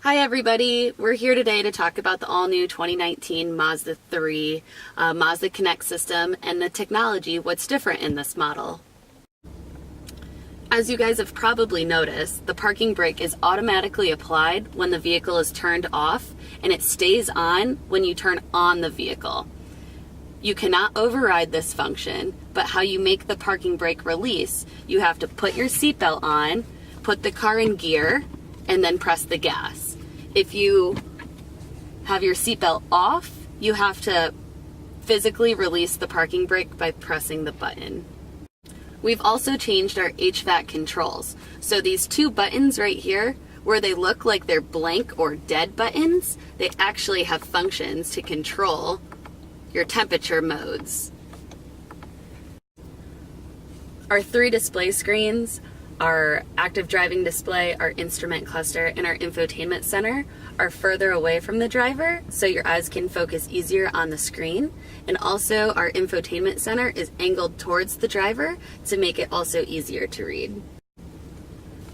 Hi everybody, we're here today to talk about the all-new 2019 Mazda 3 Mazda Connect system and the technology, what's different in this model. As you guys have probably noticed, the parking brake is automatically applied when the vehicle is turned off, and it stays on when you turn on the vehicle. You cannot override this function, but how you make the parking brake release, you have to put your seatbelt on, put the car in gear, and then press the gas. If you have your seatbelt off, you have to physically release the parking brake by pressing the button. We've also changed our HVAC controls. So these two buttons right here, where they look like they're blank or dead buttons, they actually have functions to control your temperature modes. Our three display screens, our active driving display, our instrument cluster, and our infotainment center are further away from the driver, so your eyes can focus easier on the screen. And also our infotainment center is angled towards the driver to make it also easier to read.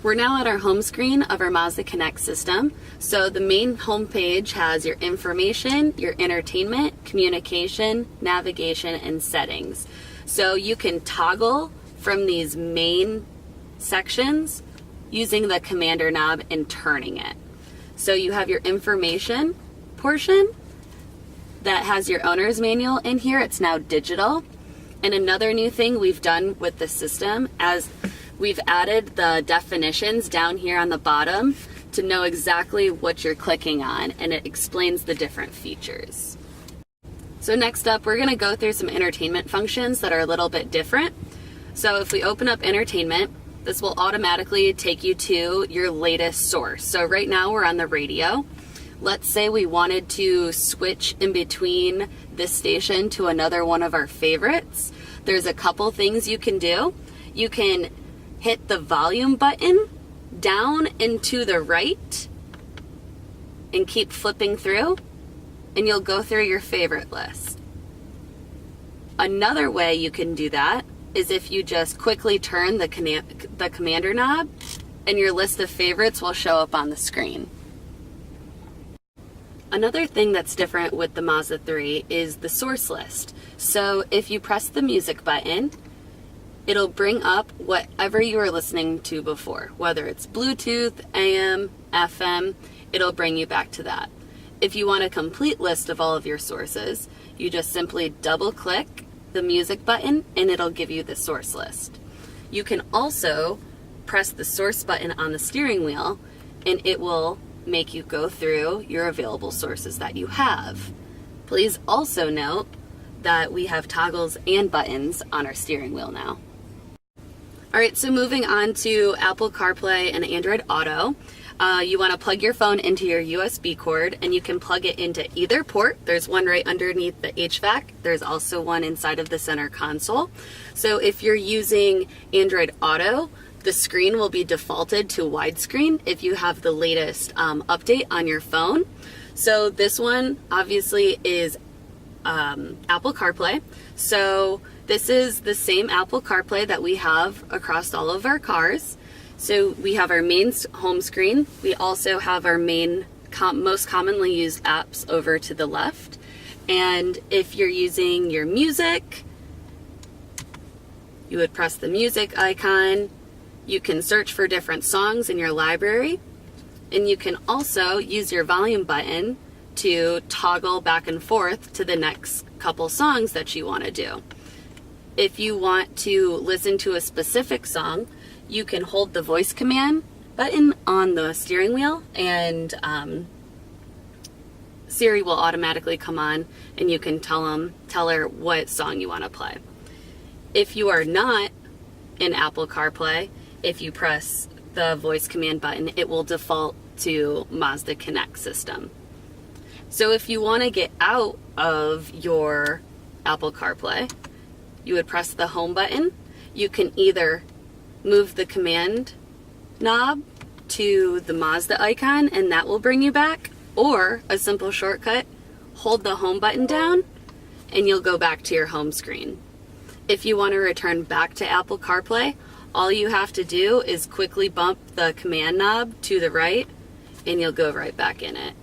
We're now at our home screen of our Mazda Connect system. So the main home page has your information, your entertainment, communication, navigation, and settings. So you can toggle from these main sections using the commander knob and turning it. So you have your information portion that has your owner's manual in here. It's now digital. And another new thing we've done with the system, as we've added the definitions down here on the bottom to know exactly what you're clicking on, and it explains the different features. So next up, we're going to go through some entertainment functions that are a little bit different. So if we open up entertainment, this will automatically take you to your latest source. So right now we're on the radio. Let's say we wanted to switch in between this station to another one of our favorites. There's a couple things you can do. You can hit the volume button down and to the right and keep flipping through, and you'll go through your favorite list. Another way you can do that is if you just quickly turn the commander knob, and your list of favorites will show up on the screen. Another thing that's different with the Mazda 3 is the source list. So if you press the music button, it'll bring up whatever you were listening to before, whether it's Bluetooth, AM, FM, it'll bring you back to that. If you want a complete list of all of your sources, you just simply double click the music button and it'll give you the source list. You can also press the source button on the steering wheel and it will make you go through your available sources that you have. Please also note that we have toggles and buttons on our steering wheel now. Alright, so moving on to Apple CarPlay and Android Auto. You want to plug your phone into your USB cord, and you can plug it into either port. There's one right underneath the HVAC. There's also one inside of the center console. So if you're using Android Auto, the screen will be defaulted to widescreen if you have the latest update on your phone. So this one obviously is Apple CarPlay. So this is the same Apple CarPlay that we have across all of our cars. So we have our main home screen. We also have our main most commonly used apps over to the left. And if you're using your music, you would press the music icon. You can search for different songs in your library. And you can also use your volume button to toggle back and forth to the next couple songs that you want to do. If you want to listen to a specific song, you can hold the voice command button on the steering wheel and Siri will automatically come on and you can tell her what song you want to play. If you are not in Apple CarPlay, if you press the voice command button, it will default to Mazda Connect system. So if you want to get out of your Apple CarPlay, you would press the home button. You can either move the command knob to the Mazda icon and that will bring you back, or a simple shortcut, hold the home button down and you'll go back to your home screen. If you want to return back to Apple CarPlay, all you have to do is quickly bump the command knob to the right and you'll go right back in it.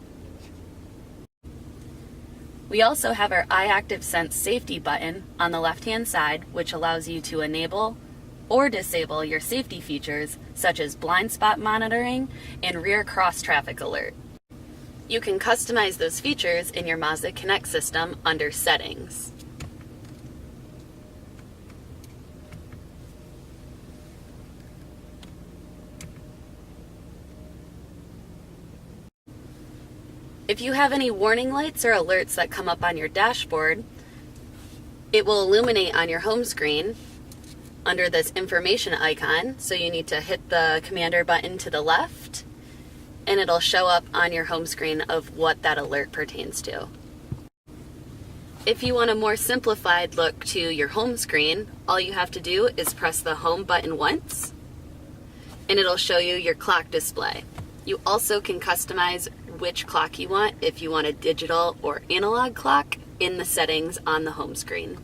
We also have our iActive Sense safety button on the left-hand side, which allows you to enable or disable your safety features such as blind spot monitoring and rear cross traffic alert. You can customize those features in your Mazda Connect system under Settings. If you have any warning lights or alerts that come up on your dashboard, it will illuminate on your home screen under this information icon. So you need to hit the commander button to the left, and it'll show up on your home screen of what that alert pertains to. If you want a more simplified look to your home screen, all you have to do is press the home button once, and it'll show you your clock display. You also can customize which clock you want, if you want a digital or analog clock, in the settings on the home screen.